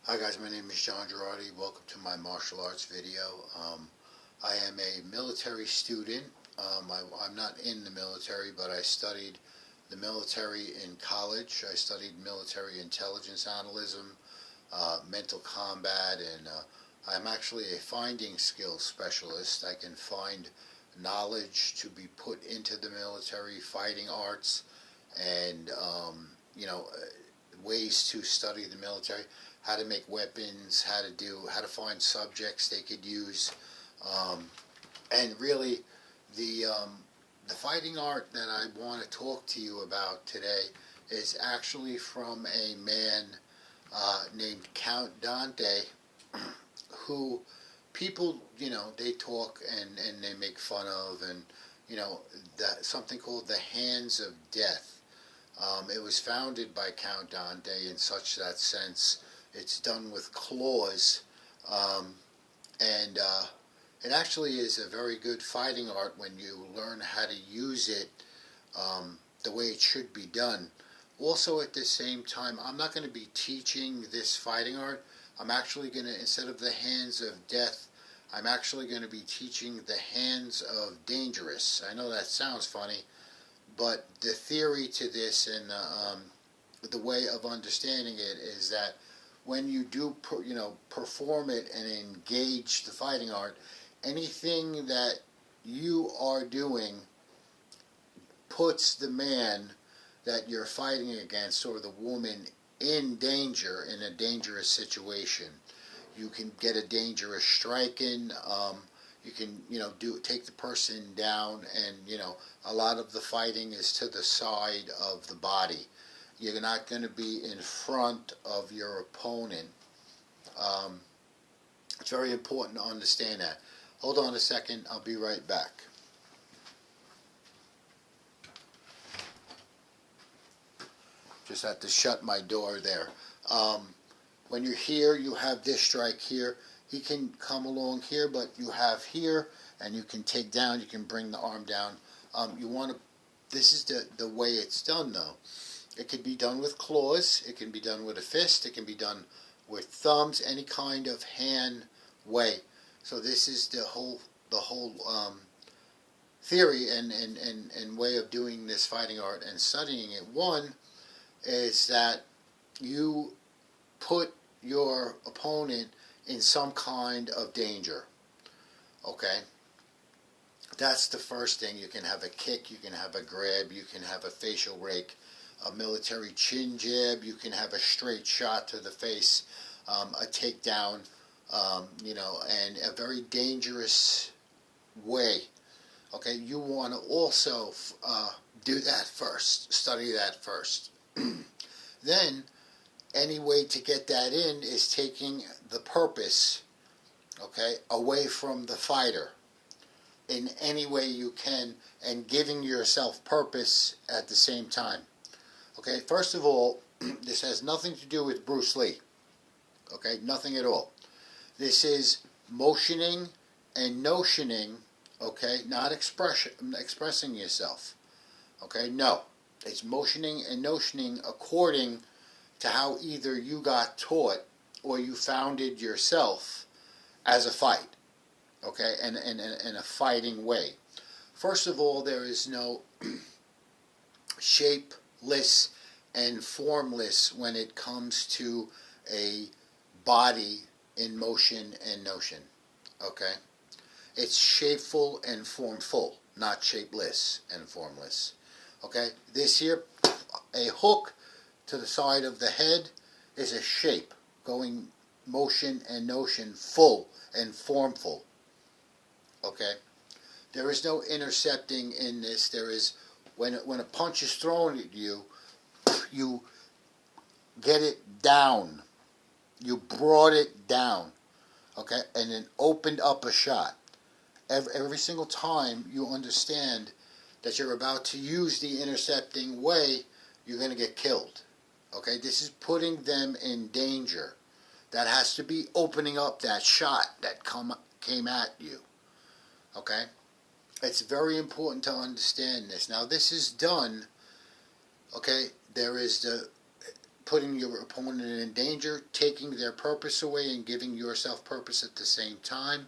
Hi guys, my name is Gerardi. Welcome to my martial arts video. I am a military student. I'm not in the military, but I studied the military in college. I studied military intelligence analysis, mental combat, and I'm actually a finding skills specialist. I can find knowledge to be put into the military, fighting arts, and ways to study the military, how to make weapons, how to find subjects they could use, and really the fighting art that I want to talk to you about today is actually from a man named Count Dante, who people, they talk and they make fun of, and something called the Hands of Death. It was founded by Count Dante in such that sense. It's done with claws, and it actually is a very good fighting art when you learn how to use it the way it should be done. Also, at the same time, I'm not going to be teaching this fighting art. I'm actually going to, instead of the Hands of Death, I'm actually going to be teaching the Hands of Dangerous. I know that sounds funny, but the theory to this and the way of understanding it is that when you do perform it and engage the fighting art, anything that you are doing puts the man that you're fighting against or the woman in danger, in a dangerous situation. You can get a dangerous strike in. You can, take the person down, and, a lot of the fighting is to the side of the body. You're not going to be in front of your opponent. It's very important to understand that. Hold on a second. I'll be right back. Just have to shut my door there. When you're here, you have this strike here. He can come along here, but you have here, and you can take down. You can bring the arm down. This is the way it's done, though. It can be done with claws. It can be done with a fist. It can be done with thumbs. Any kind of hand way. So this is the whole theory and way of doing this fighting art and studying it. One is that you put your opponent in some kind of danger. Okay? That's the first thing. You can have a kick, you can have a grab, you can have a facial rake, a military chin jab, you can have a straight shot to the face, a takedown, and a very dangerous way. Okay, you want to also do that first, study that first. Then, any way to get that in is taking the purpose, away from the fighter in any way you can, and giving yourself purpose at the same time. Okay, first of all, this has nothing to do with Bruce Lee. Okay, nothing at all. This is motioning and notioning, not expressing yourself. Okay, no. It's motioning and notioning according to how either you got taught or you founded yourself as a fight. Okay, and in a fighting way. First of all, there is no shapeless and formless when it comes to a body in motion and notion. Okay, it's shapeful and formful, not shapeless and formless. Okay, this here, a hook to the side of the head is a shape going motion and notion, full and formful. Okay, there is no intercepting in this. There is, when a punch is thrown at you, you get it down. You brought it down, okay, and then opened up a shot. Every single time you understand that you're about to use the intercepting way, you're going to get killed. Okay, this is putting them in danger. That has to be opening up that shot that came at you. Okay, it's very important to understand this. Now, this is done. Okay, there is putting your opponent in danger, taking their purpose away and giving yourself purpose at the same time.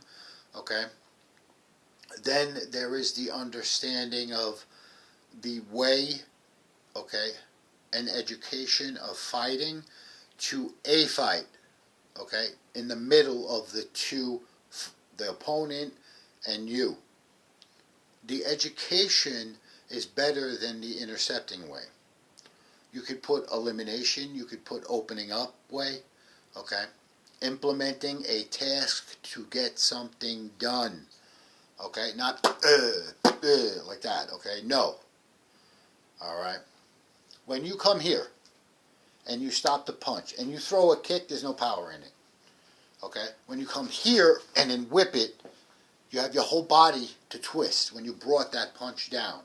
Okay? Then there is the understanding of the way, okay, and education of fighting to a fight, okay, in the middle of the two, the opponent and you. The education is better than the intercepting way. You could put elimination, you could put opening up way, okay, implementing a task to get something done, okay, not like that, okay, no, all right. When you come here and you stop the punch and you throw a kick, there's no power in it, okay. When you come here and then whip it, you have your whole body to twist when you brought that punch down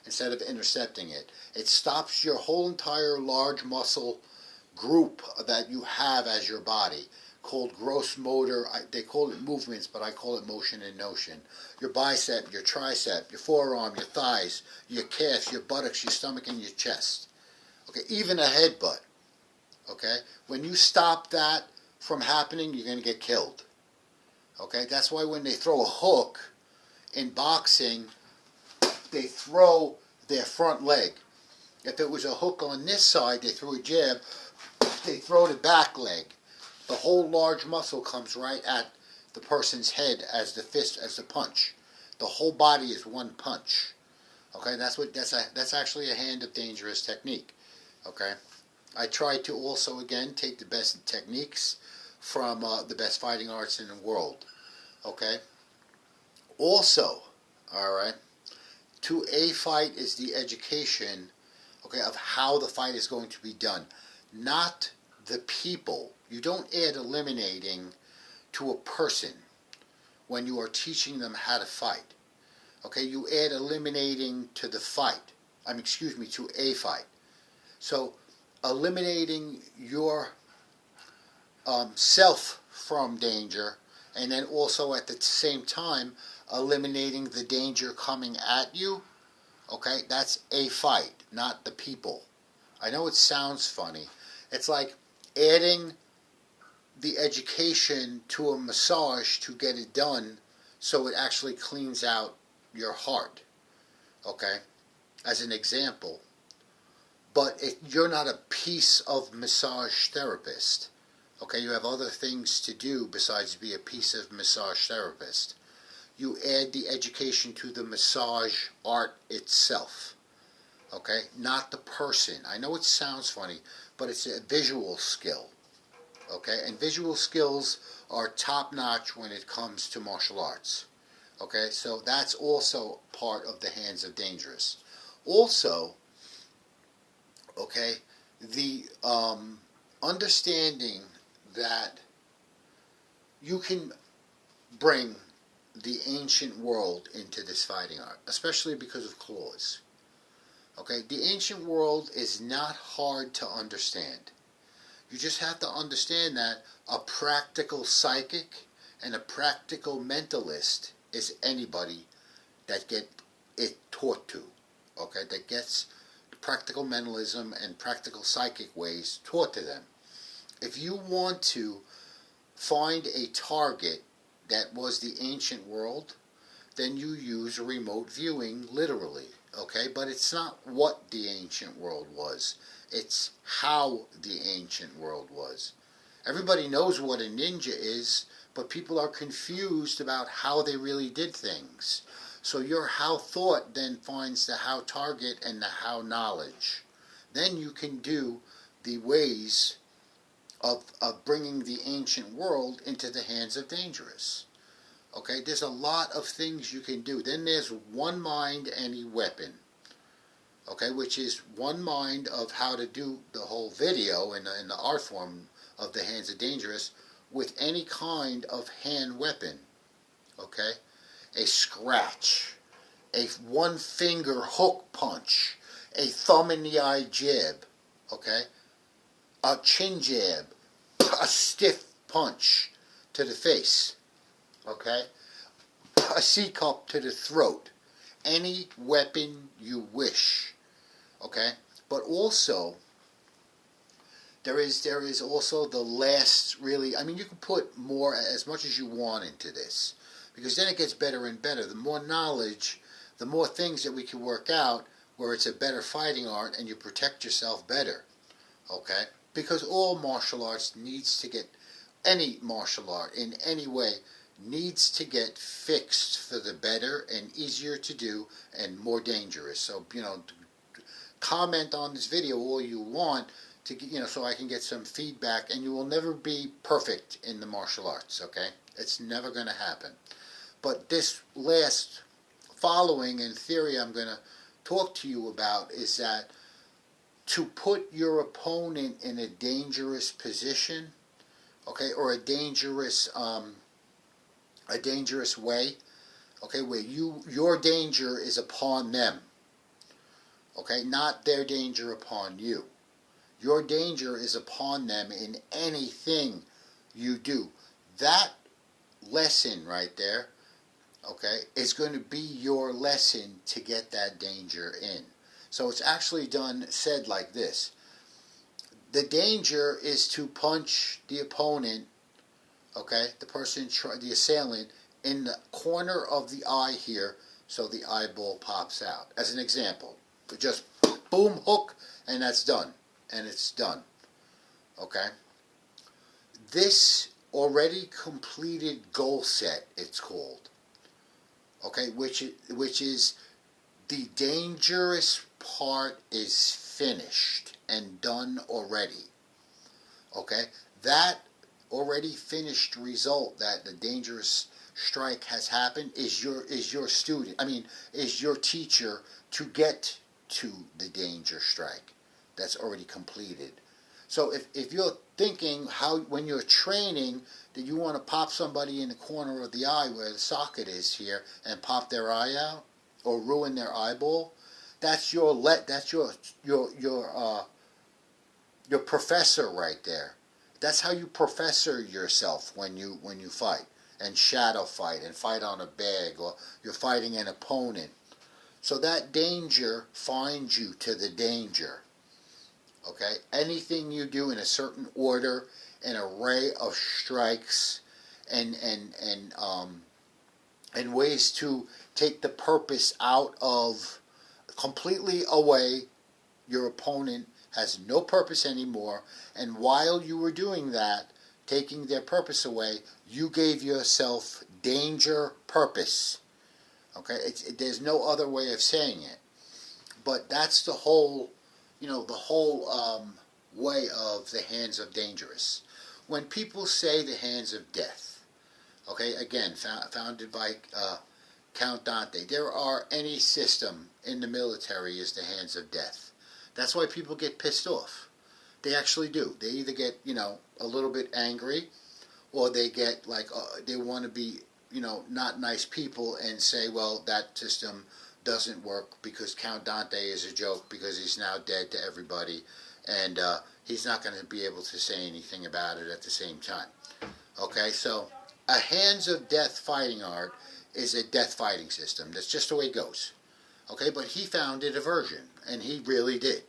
instead of intercepting it. It stops your whole entire large muscle group that you have as your body, called gross motor. They call it movements, but I call it motion and notion. Your bicep, your tricep, your forearm, your thighs, your calves, your buttocks, your stomach, and your chest. Okay, even a headbutt. Okay, when you stop that from happening, you're going to get killed. Okay, that's why when they throw a hook in boxing, they throw their front leg. If it was a hook on this side, they threw a jab, they throw the back leg. The whole large muscle comes right at the person's head as the fist, as the punch. The whole body is one punch. Okay, that's actually a hand of dangerous technique. Okay, I try to also again take the best techniques from the best fighting arts in the world. Okay. Also, all right, to a fight is the education, okay, of how the fight is going to be done, not the people. You don't add eliminating to a person when you are teaching them how to fight. Okay, you add eliminating to the fight. To a fight. So, eliminating your self from danger, and then also at the same time eliminating the danger coming at you, okay, that's a fight, not the people. I know it sounds funny. It's like adding the education to a massage to get it done so it actually cleans out your heart, okay, as an example. But you're not a piece of massage therapist. Okay, you have other things to do besides be a piece of massage therapist. You add the education to the massage art itself. Okay, not the person. I know it sounds funny, but it's a visual skill. Okay, and visual skills are top-notch when it comes to martial arts. Okay, so that's also part of the hands of dangerous. Also, okay, the understanding that you can bring the ancient world into this fighting art, especially because of claws. Okay, the ancient world is not hard to understand. You just have to understand that a practical psychic and a practical mentalist is anybody that get it taught to. Okay, that gets practical mentalism and practical psychic ways taught to them. If you want to find a target that was the ancient world, then you use remote viewing literally, okay? But it's not what the ancient world was. It's how the ancient world was. Everybody knows what a ninja is, but people are confused about how they really did things. So your how thought then finds the how target and the how knowledge. Then you can do the ways of bringing the ancient world into the hands of dangerous. Okay, there's a lot of things you can do. Then there's one mind, any weapon. Okay, which is one mind of how to do the whole video in the art form of the hands of dangerous with any kind of hand weapon. Okay, a scratch, a one finger hook punch, a thumb in the eye jab. Okay, a chin jab, a stiff punch to the face, okay, a C-cup to the throat, any weapon you wish, okay, but also there is also the last, really, I mean, you can put more, as much as you want into this, because then it gets better and better. The more knowledge, the more things that we can work out where it's a better fighting art and you protect yourself better, okay? Because all martial arts needs to get, any martial art in any way needs to get fixed for the better and easier to do and more dangerous. So, comment on this video all you want to get, so I can get some feedback, and you will never be perfect in the martial arts, okay? It's never going to happen. But this last following in theory I'm going to talk to you about is that to put your opponent in a dangerous position, okay, or a dangerous way, okay, where your danger is upon them, okay, not their danger upon you. Your danger is upon them in anything you do. That lesson right there, okay, is going to be your lesson to get that danger in. So it's actually said like this. The danger is to punch the opponent, okay, the assailant, in the corner of the eye here so the eyeball pops out. As an example, just boom, hook, and that's done. And it's done, okay? This already completed goal set, it's called, okay, which is the dangerous part is finished and done already, okay? That already finished result, that the dangerous strike has happened, is your student, is your teacher to get to the danger strike. That's already completed. So if you're thinking when you're training that you want to pop somebody in the corner of the eye where the socket is here and pop their eye out or ruin their eyeball, that's your professor right there. That's how you professor yourself when you fight and shadow fight and fight on a bag, or you're fighting an opponent. So that danger finds you to the danger. Okay, anything you do in a certain order, an array of strikes, and ways to take the purpose out of, completely away. Your opponent has no purpose anymore, and while you were doing that, taking their purpose away, you gave yourself danger purpose. Okay, there's no other way of saying it, but that's the whole. Way of the hands of dangerous. When people say the hands of death, okay, again, founded by Count Dante, there are any system in the military is the hands of death. That's why people get pissed off. They actually do. They either get, a little bit angry, or they get they want to be, not nice people and say, well, that system doesn't work because Count Dante is a joke because he's now dead to everybody, and he's not going to be able to say anything about it at the same time. Okay, so a hands of death fighting art is a death fighting system. That's just the way it goes. Okay, but he founded a version, and he really did.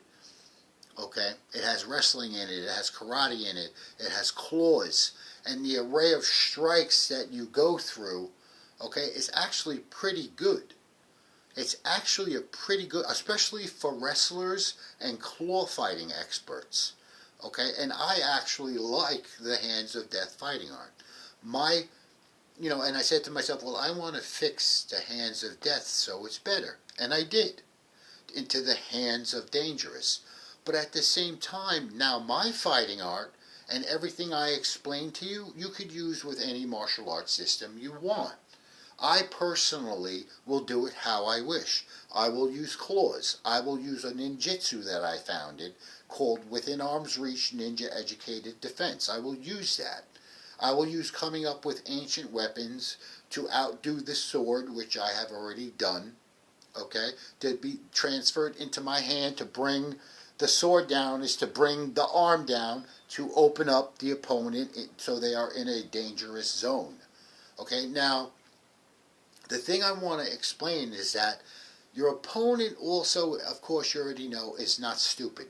Okay, it has wrestling in it, it has karate in it, it has claws, and the array of strikes that you go through, okay, is actually pretty good. It's actually a pretty good, especially for wrestlers and claw fighting experts. Okay, and I actually like the hands of death fighting art. And I said to myself, well, I want to fix the hands of death so it's better. And I did, into the hands of dangerous. But at the same time, now my fighting art and everything I explained to you, you could use with any martial arts system you want. I personally will do it how I wish. I will use claws. I will use a ninjutsu that I founded called Within Arm's Reach Ninja Educated Defense. I will use that. I will use coming up with ancient weapons to outdo the sword, which I have already done, okay? To be transferred into my hand to bring the sword down is to bring the arm down to open up the opponent so they are in a dangerous zone. Okay, now, the thing I want to explain is that your opponent also, of course you already know, is not stupid.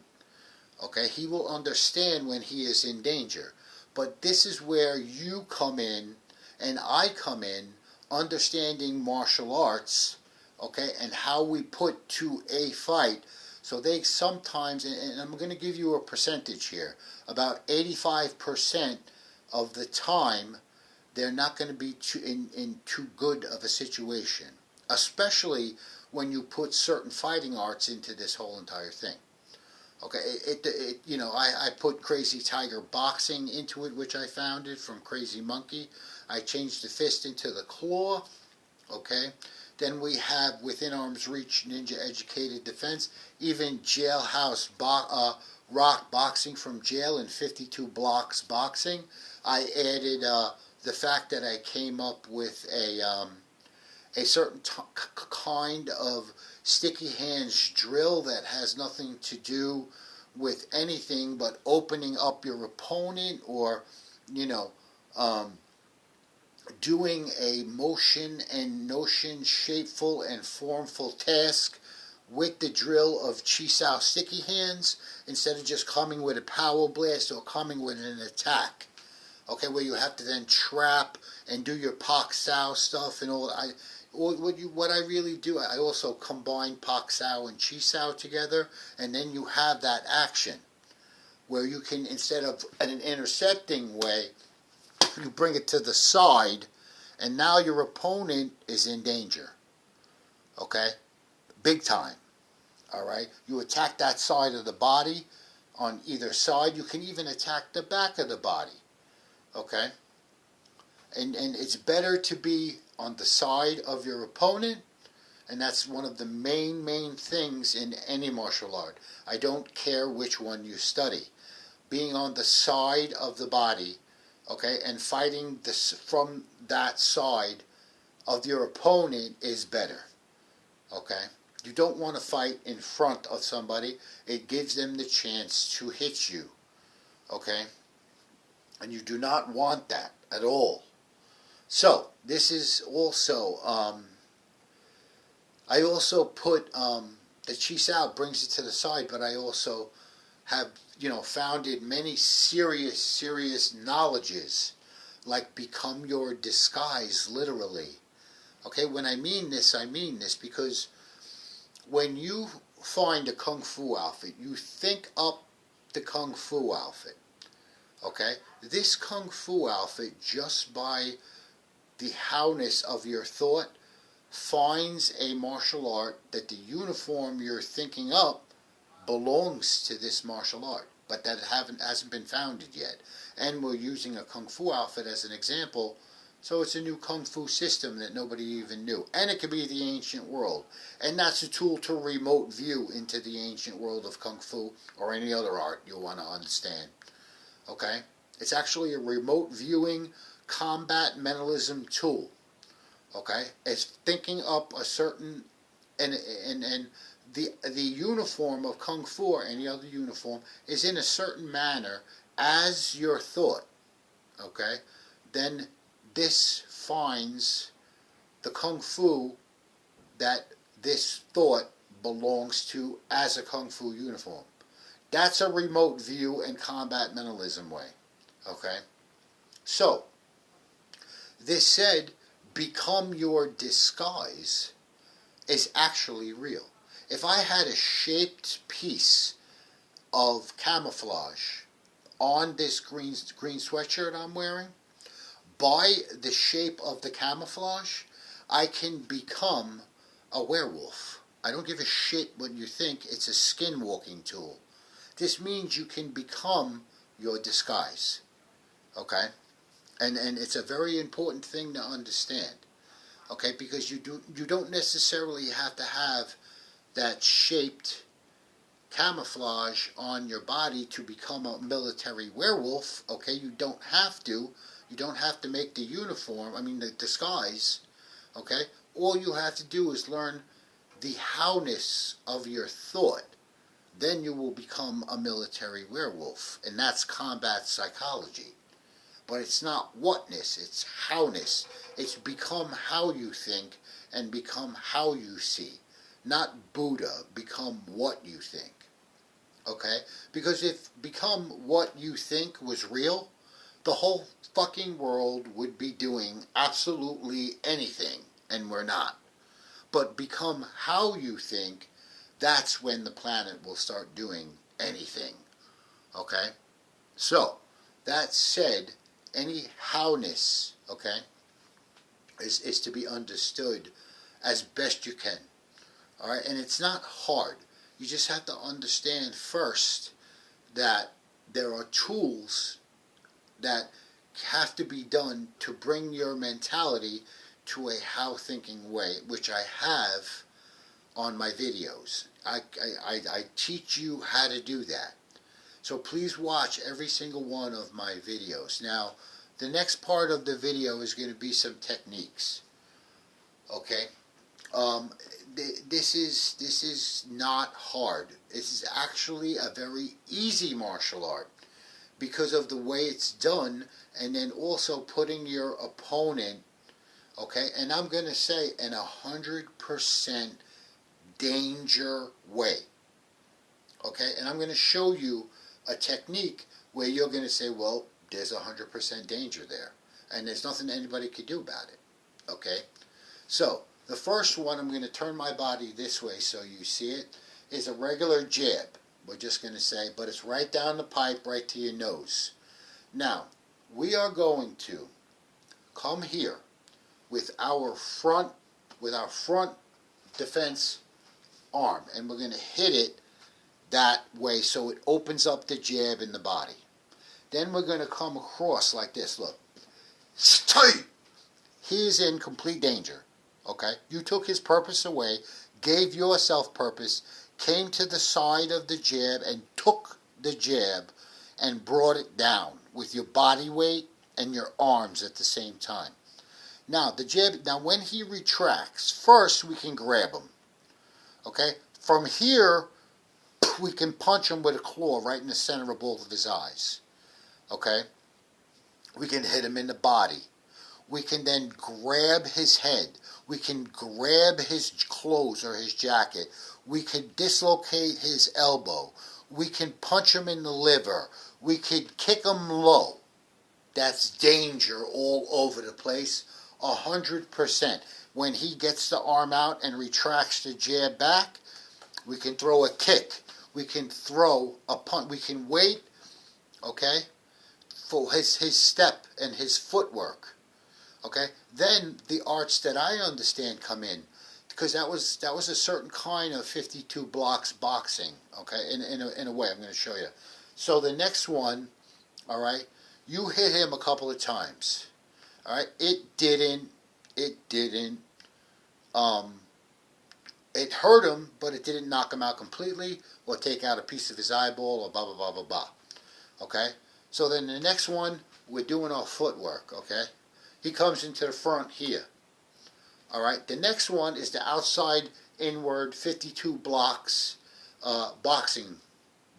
Okay, he will understand when he is in danger. But this is where you come in and I come in, understanding martial arts, okay, and how we put to a fight. So they sometimes, and I'm going to give you a percentage here, about 85% of the time, they're not going to be in too good of a situation, especially when you put certain fighting arts into this whole entire thing. Okay, I put Crazy Tiger Boxing into it, which I founded from Crazy Monkey. I changed the fist into the claw. Okay, then we have Within Arm's Reach Ninja Educated Defense, even Jailhouse Rock Boxing from jail in 52 blocks boxing. I added the fact that I came up with a certain kind of sticky hands drill that has nothing to do with anything but opening up your opponent, or doing a motion and notion shapeful and formful task with the drill of Chisao sticky hands, instead of just coming with a power blast or coming with an attack. Okay, where you have to then trap and do your Pak Sao stuff and all. What I really do, I also combine Pak Sao and Chi Sao together, and then you have that action where you can, instead of in an intercepting way, you bring it to the side, and now your opponent is in danger. Okay? Big time. All right? You attack that side of the body on either side. You can even attack the back of the body. Okay? And it's better to be on the side of your opponent, and that's one of the main things in any martial art. I don't care which one you study. Being on the side of the body, okay, and fighting this from that side of your opponent is better. Okay? You don't want to fight in front of somebody. It gives them the chance to hit you. Okay? And you do not want that at all. So, this is also, I also put, the Chi Sao brings it to the side, but I also have, founded many serious knowledges, like Become Your Disguise, literally. Okay, when I mean this because when you find a Kung Fu outfit, you think up the Kung Fu outfit. Okay, this Kung Fu outfit, just by the howness of your thought, finds a martial art that the uniform you're thinking up belongs to this martial art, but that hasn't been founded yet. And we're using a Kung Fu outfit as an example, so it's a new Kung Fu system that nobody even knew. And it could be the ancient world. And that's a tool to remote view into the ancient world of Kung Fu or any other art you want to understand. Okay? It's actually a remote viewing combat mentalism tool. Okay? It's thinking up a certain, and the uniform of Kung Fu or any other uniform is in a certain manner as your thought. Okay? Then this finds the Kung Fu that this thought belongs to as a Kung Fu uniform. That's a remote view and combat mentalism way. Okay? So, this said, Become Your Disguise is actually real. If I had a shaped piece of camouflage on this green sweatshirt I'm wearing, by the shape of the camouflage, I can become a werewolf. I don't give a shit what you think. It's a skin walking tool. This means you can become your disguise. Okay? And it's a very important thing to understand. Okay? Because you don't necessarily have to have that shaped camouflage on your body to become a military werewolf. Okay? You don't have to. You don't have to make the the disguise. Okay? All you have to do is learn the howness of your thought. Then you will become a military werewolf. And that's combat psychology. But it's not whatness, it's howness. It's become how you think and become how you see. Not Buddha, become what you think. Okay? Because if become what you think was real, the whole fucking world would be doing absolutely anything, and we're not. But become how you think, that's when the planet will start doing anything. Okay? So, that said, any howness, okay, is to be understood as best you can. Alright? And it's not hard. You just have to understand first that there are tools that have to be done to bring your mentality to a how thinking way, which I have on my videos. I teach you how to do that. So please watch every single one of my videos. Now, the next part of the video is going to be some techniques. Okay? This is not hard. This is actually a very easy martial art because of the way it's done, and then also putting your opponent, okay, and I'm going to say in 100% danger way. Okay, and I'm going to show you a technique where you're going to say, well, there's 100% danger there, and there's nothing anybody could do about it. Okay, so the first one, I'm going to turn my body this way so you see it, is a regular jab. We're just going to say, but it's right down the pipe, right to your nose. Now, we are going to come here with our front defense arm, and we're going to hit it that way so it opens up the jab in the body. Then we're going to come across like this. Look, tight. He is in complete danger. Okay, you took his purpose away, gave yourself purpose, came to the side of the jab and took the jab and brought it down with your body weight and your arms at the same time. Now, the jab, now when he retracts, first we can grab him. Okay? From here, we can punch him with a claw right in the center of both of his eyes. Okay? We can hit him in the body. We can then grab his head. We can grab his clothes or his jacket. We can dislocate his elbow. We can punch him in the liver. We could kick him low. That's danger all over the place. 100%. When he gets the arm out and retracts the jab back, we can throw a kick. We can throw a punch. We can wait, okay, for his step and his footwork. Okay, then the arts that I understand come in, because that was a certain kind of 52 blocks boxing. Okay, in a way, I'm going to show you. So the next one, all right, you hit him a couple of times. All right, it hurt him, but it didn't knock him out completely or take out a piece of his eyeball or blah blah blah blah blah. Okay, so then the next one, we're doing our footwork. Okay. He comes into the front here. All right. The next one is the outside inward 52 blocks boxing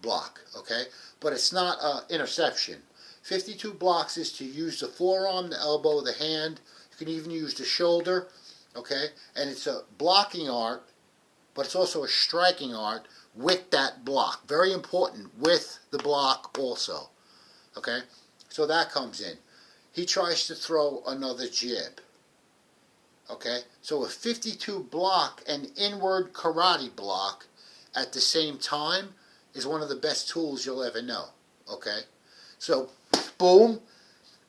block. Okay. But it's not interception. 52 blocks is to use the forearm, the elbow, the hand. You can even use the shoulder. Okay. And it's a blocking art, but it's also a striking art with that block. Very important, with the block also. Okay. So that comes in. He tries to throw another jab. Okay? So a 52 block and inward karate block at the same time is one of the best tools you'll ever know. Okay? So, boom.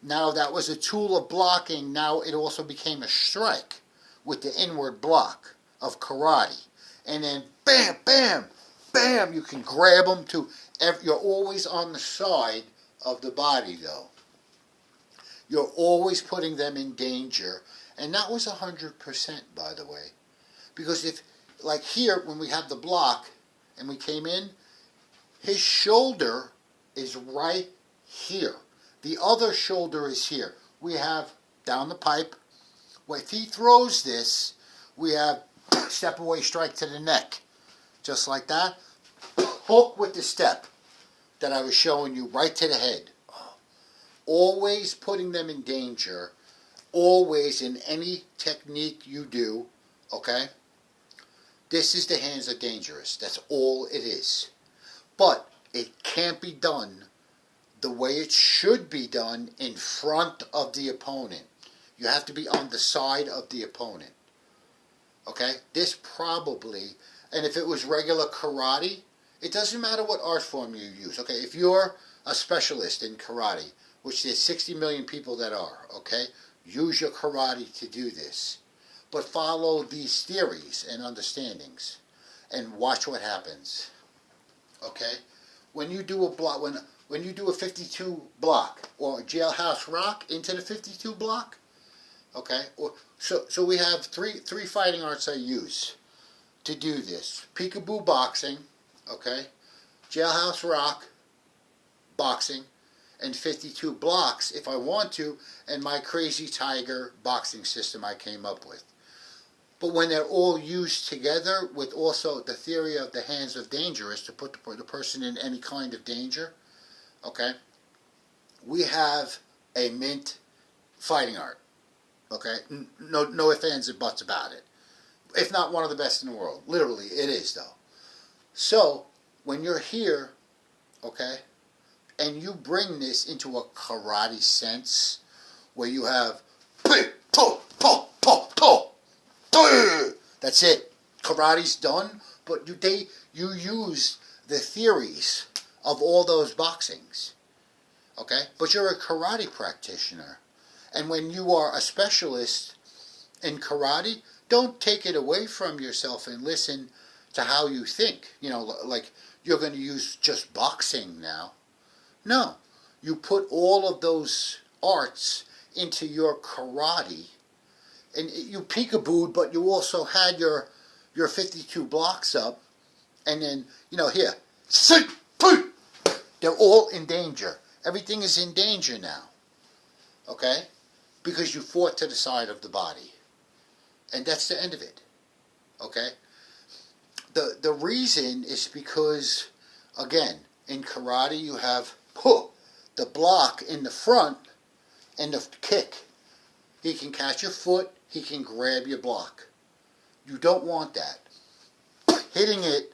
Now that was a tool of blocking. Now it also became a strike with the inward block of karate. And then bam, bam, bam. You can grab them to... You're always on the side of the body though. You're always putting them in danger. And that was 100%, by the way. Because if, like here, when we have the block, and we came in, his shoulder is right here. The other shoulder is here. We have down the pipe. Well, if he throws this, we have step away strike to the neck. Just like that. Hook with the step that I was showing you right to the head. Always putting them in danger, always in any technique you do, okay? This is the hands are dangerous. That's all it is. But it can't be done the way it should be done in front of the opponent. You have to be on the side of the opponent. Okay? This probably, and if it was regular karate, it doesn't matter what art form you use. Okay? If you're a specialist in karate, which there's 60 million people that are, okay? Use your karate to do this. But follow these theories and understandings and watch what happens. Okay? When you do a block, when you do a 52 block or a jailhouse rock into the 52 block, okay? So we have three fighting arts I use to do this. Peekaboo boxing, okay? Jailhouse rock, boxing, and 52 blocks if I want to, and my crazy tiger boxing system I came up with. But when they're all used together with also the theory of the hands of danger is to put the person in any kind of danger, okay, we have a mint fighting art, okay? No ifs, ands, or buts about it. If not one of the best in the world. Literally, it is, though. So, when you're here, okay, and you bring this into a karate sense, where you have that's it. Karate's done, but you use the theories of all those boxings. Okay? But you're a karate practitioner. And when you are a specialist in karate, don't take it away from yourself and listen to how you think. You know, like you're going to use just boxing now. No. You put all of those arts into your karate. And you peekabooed, but you also had your 52 blocks up. And then, you know, here. They're all in danger. Everything is in danger now. Okay? Because you fought to the side of the body. And that's the end of it. Okay? The reason is because, again, in karate you have the block in the front and the kick. He can catch your foot. He can grab your block. You don't want that. Hitting it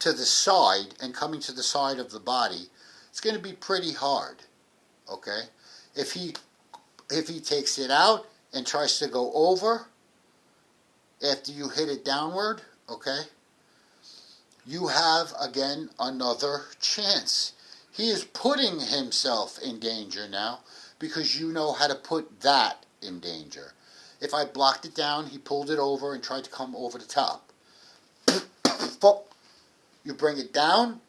to the side and coming to the side of the body, it's going to be pretty hard. Okay? If he takes it out and tries to go over after you hit it downward, okay, you have, again, another chance. He is putting himself in danger now because you know how to put that in danger. If I blocked it down, he pulled it over and tried to come over the top. You bring it down,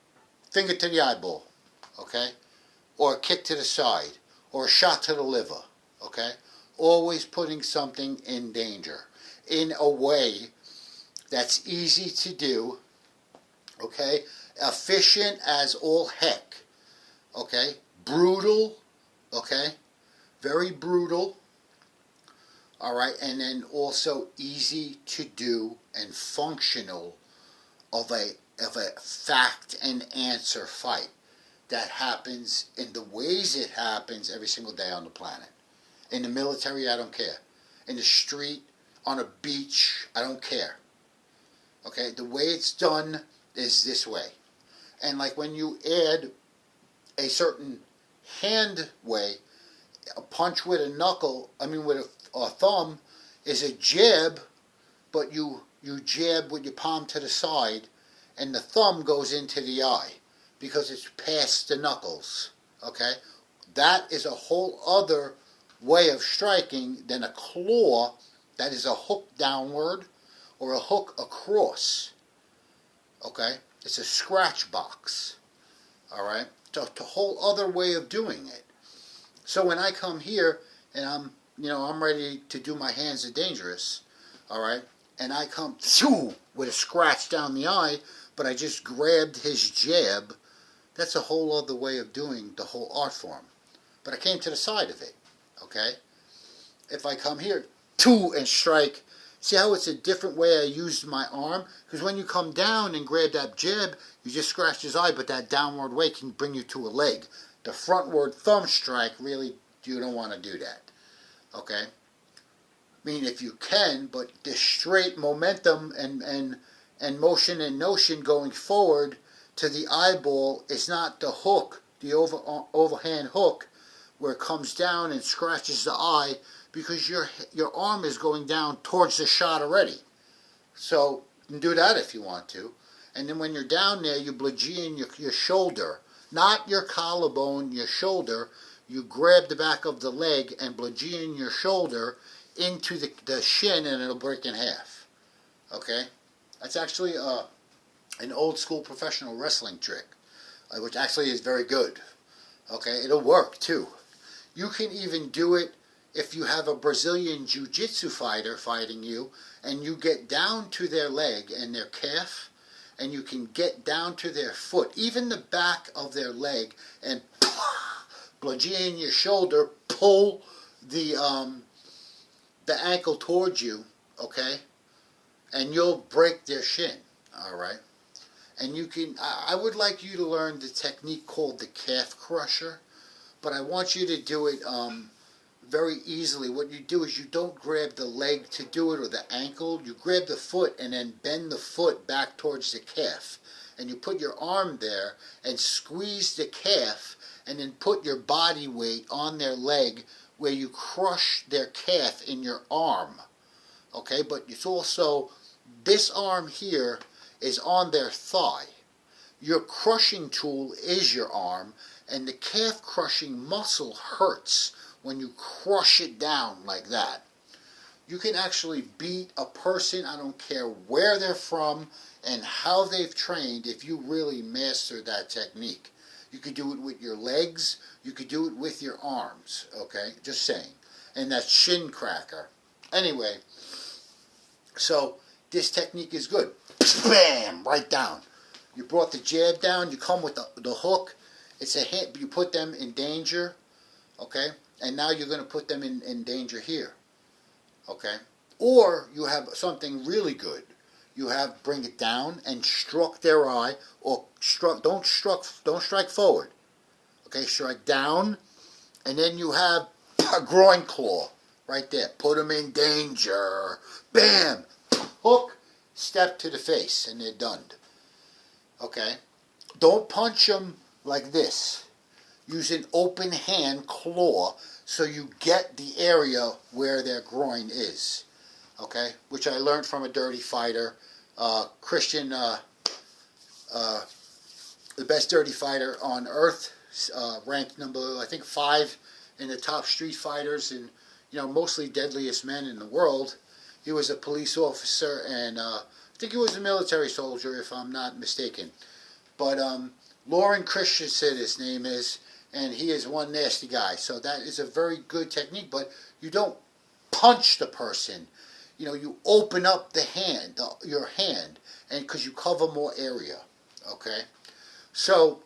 finger to the eyeball, okay? Or a kick to the side, or a shot to the liver, okay? Always putting something in danger in a way that's easy to do, okay? Efficient as all heck, okay? Brutal, okay? Very brutal. All right, and then also easy to do and functional of a fact and answer fight that happens in the ways it happens every single day on the planet. In the military, I don't care. In the street, on a beach, I don't care. Okay, the way it's done is this way. And like when you add a certain hand way, a punch with a knuckle, with a thumb, is a jab, but you jab with your palm to the side, and the thumb goes into the eye because it's past the knuckles. Okay, that is a whole other way of striking than a claw that is a hook downward or a hook across. Okay, it's a scratch box. All right, so it's a whole other way of doing it. So when I come here and I'm ready to do my hands are dangerous, all right, and I come with a scratch down the eye, but I just grabbed his jab, that's a whole other way of doing the whole art form. But I came to the side of it, okay? If I come here, and strike, see how it's a different way I used my arm? Because when you come down and grab that jab, you just scratch his eye, but that downward way can bring you to a leg. The frontward thumb strike, really, you don't want to do that. Okay? I mean, if you can, but the straight momentum and motion and notion going forward to the eyeball is not the hook, the overhand hook, where it comes down and scratches the eye, because your arm is going down towards the shot already. So you can do that if you want to. And then when you're down there, you bludgeon your shoulder, not your collarbone, your shoulder. You grab the back of the leg and bludgeon your shoulder into the shin, and it'll break in half. Okay? That's actually an old school professional wrestling trick, which actually is very good. Okay? It'll work too. You can even do it if you have a Brazilian jiu-jitsu fighter fighting you, and you get down to their leg and their calf, and you can get down to their foot, even the back of their leg, and bludgeon your shoulder, pull the ankle towards you, okay, and you'll break their shin, all right. And you can. I would like you to learn the technique called the calf crusher, but I want you to do it very easily. What you do is you don't grab the leg to do it or the ankle. You grab the foot and then bend the foot back towards the calf. And you put your arm there and squeeze the calf, and then put your body weight on their leg where you crush their calf in your arm. Okay, but it's also, this arm here is on their thigh. Your crushing tool is your arm, and the calf crushing muscle hurts when you crush it down like that. You can actually beat a person, I don't care where they're from and how they've trained, if you really master that technique. You could do it with your legs, you could do it with your arms, okay? Just saying. And that's shin cracker. Anyway, so this technique is good. Bam! Right down. You brought the jab down, you come with the hook. It's a hit, you put them in danger, okay? And now you're going to put them in danger here, okay? Or you have something really good. You have bring it down and struck their eye, or don't strike forward, okay? Strike down, and then you have a groin claw right there. Put them in danger. Bam! Hook, step to the face, and they're done. Okay? Don't punch them like this. Use an open hand claw so you get the area where their groin is. Okay? Which I learned from a dirty fighter. Christian, the best dirty fighter on earth, ranked number, I think, 5 in the top street fighters, and mostly deadliest men in the world. He was a police officer, and I think he was a military soldier, if I'm not mistaken. But Lauren Christensen, his name is, and he is one nasty guy. So that is a very good technique, but you don't punch the person. You open up the hand, your hand, and because you cover more area. Okay? So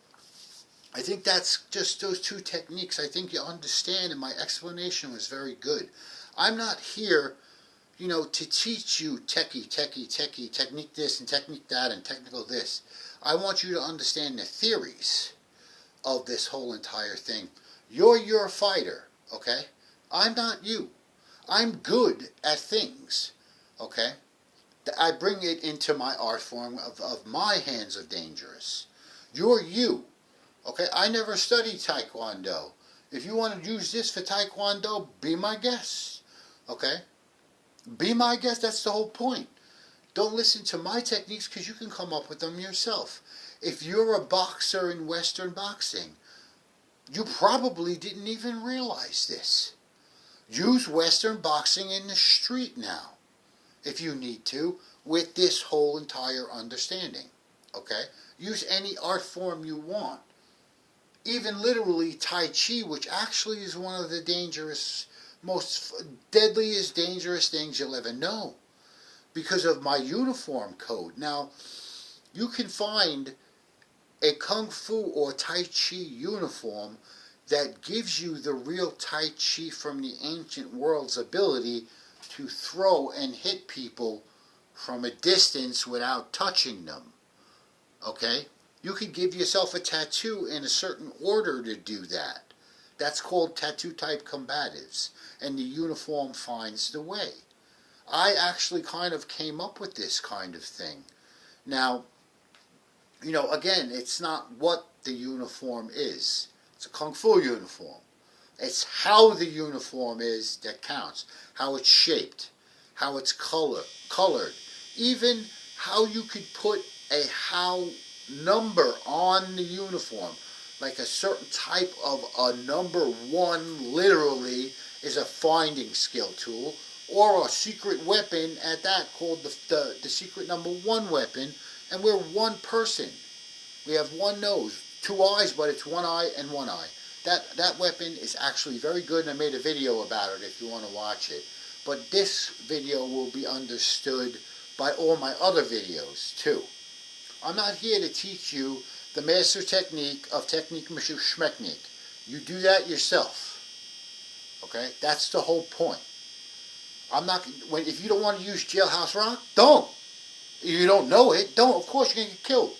I think that's just those two techniques. I think you understand, and my explanation was very good. I'm not here, to teach you techie, technique this and technique that and technical this. I want you to understand the theories of this whole entire thing. You're your fighter, okay? I'm not you. I'm good at things, okay? I bring it into my art form of my hands are dangerous. You're you, okay? I never studied Taekwondo. If you want to use this for Taekwondo, be my guest, okay? Be my guest, that's the whole point. Don't listen to my techniques because you can come up with them yourself. If you're a boxer in Western boxing, you probably didn't even realize this. Use Western boxing in the street now, if you need to, with this whole entire understanding. Okay? Use any art form you want. Even literally Tai Chi, which actually is one of the most deadliest, dangerous things you'll ever know, because of my uniform code. Now, you can find a Kung Fu or Tai Chi uniform that gives you the real Tai Chi from the ancient world's ability to throw and hit people from a distance without touching them. Okay? You could give yourself a tattoo in a certain order to do that. That's called tattoo type combatives, and the uniform finds the way. I actually kind of came up with this kind of thing. Now, again, it's not what the uniform is. It's a Kung Fu uniform. It's how the uniform is that counts. How it's shaped. How it's colored. Even how you could put a how number on the uniform. Like a certain type of a number 1 literally is a finding skill tool. Or a secret weapon at that called the secret number 1 weapon. And we're one person. We have one nose, 2 eyes, but it's 1 eye and 1 eye. That weapon is actually very good, and I made a video about it if you want to watch it. But this video will be understood by all my other videos too. I'm not here to teach you the master technique of technique schmechnique. You do that yourself. Okay? That's the whole point. If you don't want to use Jailhouse Rock, don't. If you don't know it, don't. Of course you're going to get killed.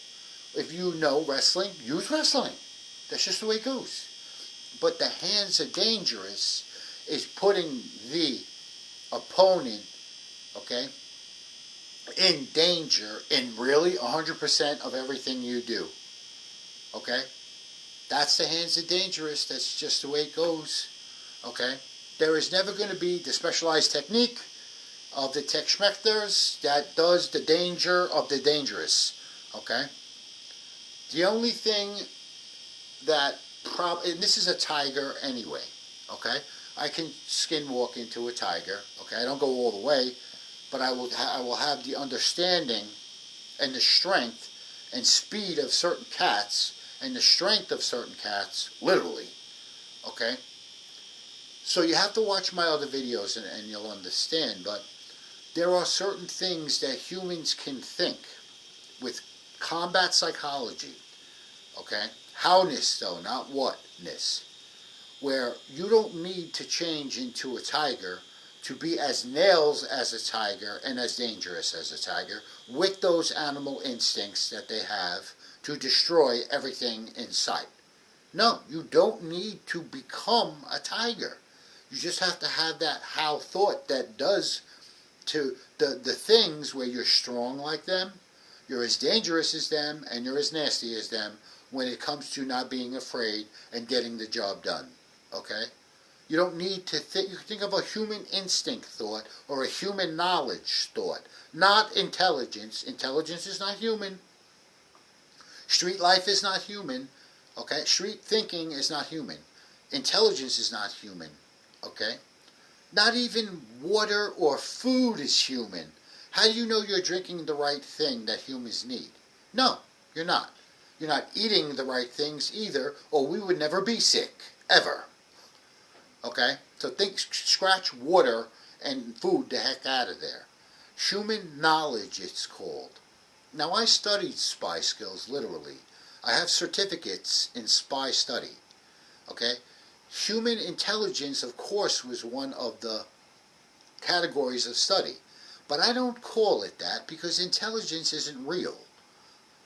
If you know wrestling, use wrestling. That's just the way it goes. But the hands are dangerous is putting the opponent, okay, in danger in really 100% of everything you do. Okay? That's the hands are dangerous. That's just the way it goes. Okay? There is never going to be the specialized technique of the Tech Schmechters that does the danger of the dangerous. Okay? The only thing that and this is a tiger anyway, okay? I can skinwalk into a tiger, okay? I don't go all the way, but I will have the understanding and the strength and speed of certain cats and the strength of certain cats, literally, okay? So you have to watch my other videos and you'll understand, but there are certain things that humans can think with combat psychology, okay? Howness, though, not whatness. Where you don't need to change into a tiger to be as nails as a tiger and as dangerous as a tiger with those animal instincts that they have to destroy everything in sight. No, you don't need to become a tiger. You just have to have that how thought that does to the things where you're strong like them, you're as dangerous as them, and you're as nasty as them, when it comes to not being afraid and getting the job done, okay? You don't need to think, you can think of a human instinct thought or a human knowledge thought, not intelligence. Intelligence is not human. Street life is not human, okay? Street thinking is not human. Intelligence is not human, okay? Not even water or food is human. How do you know you're drinking the right thing that humans need? No, you're not. You're not eating the right things either, or we would never be sick, ever. Okay? So scratch water and food the heck out of there. Human knowledge, it's called. Now, I studied spy skills, literally. I have certificates in spy study. Okay? Human intelligence, of course, was one of the categories of study. But I don't call it that because intelligence isn't real.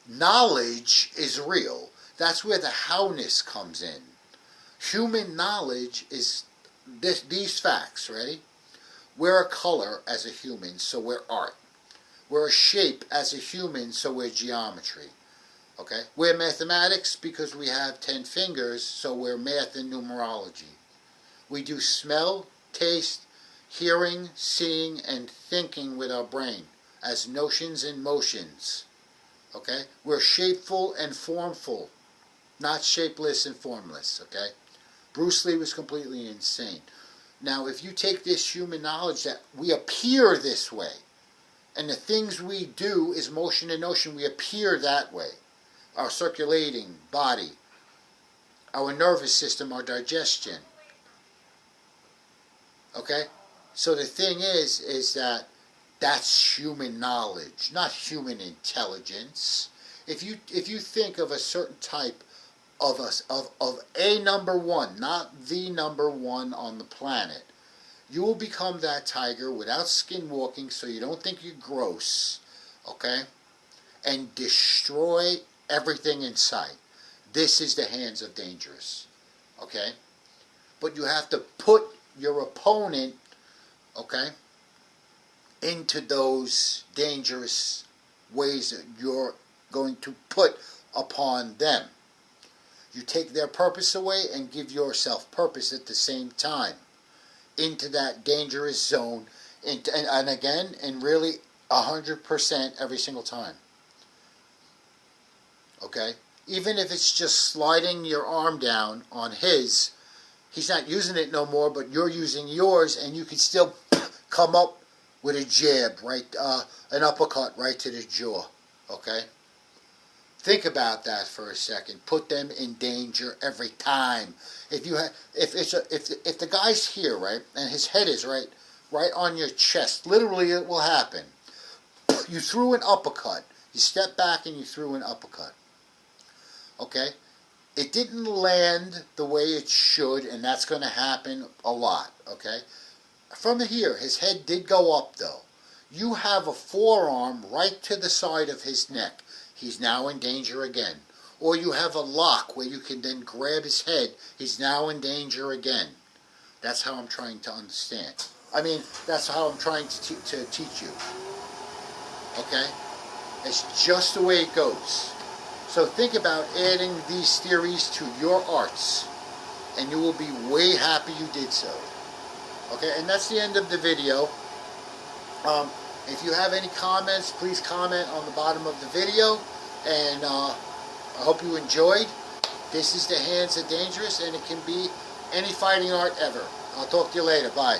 Knowledge is real. That's where the howness comes in. Human knowledge is these facts, ready? We're a color as a human, so we're art. We're a shape as a human, so we're geometry. Okay? We're mathematics because we have 10 fingers, so we're math and numerology. We do smell, taste, hearing, seeing, and thinking with our brain as notions and motions. Okay? We're shapeful and formful, not shapeless and formless. Okay? Bruce Lee was completely insane. Now, if you take this human knowledge that we appear this way, and the things we do is motion and notion, we appear that way. Our circulating body, our nervous system, our digestion. Okay? So the thing is that that's human knowledge, not human intelligence. If you think of a certain type of a number one, not the number one on the planet, you will become that tiger without skinwalking, so you don't think you're gross, okay? And destroy everything in sight. This is the hands of dangerous, okay? But you have to put your opponent, okay, into those dangerous ways that you're going to put upon them. You take their purpose away and give yourself purpose at the same time into that dangerous zone, and again, and really 100% every single time. Okay? Even if it's just sliding your arm down on his, he's not using it no more, but you're using yours, and you can still come up with a jab, right, an uppercut right to the jaw. Okay? Think about that for a second. Put them in danger every time. If the guy's here, right, and his head is right on your chest, literally it will happen. You threw an uppercut. You step back and you threw an uppercut. Okay? It didn't land the way it should, and that's going to happen a lot. Okay? From here, his head did go up, though. You have a forearm right to the side of his neck. He's now in danger again. Or you have a lock where you can then grab his head. He's now in danger again. That's how I'm trying to understand. That's how I'm trying to teach you. Okay? It's just the way it goes. So think about adding these theories to your arts, and you will be way happy you did so. Okay? And that's the end of the video. If you have any comments, please comment on the bottom of the video. And I hope you enjoyed. This is The Hands Are Dangerous, and it can be any fighting art ever. I'll talk to you later. Bye.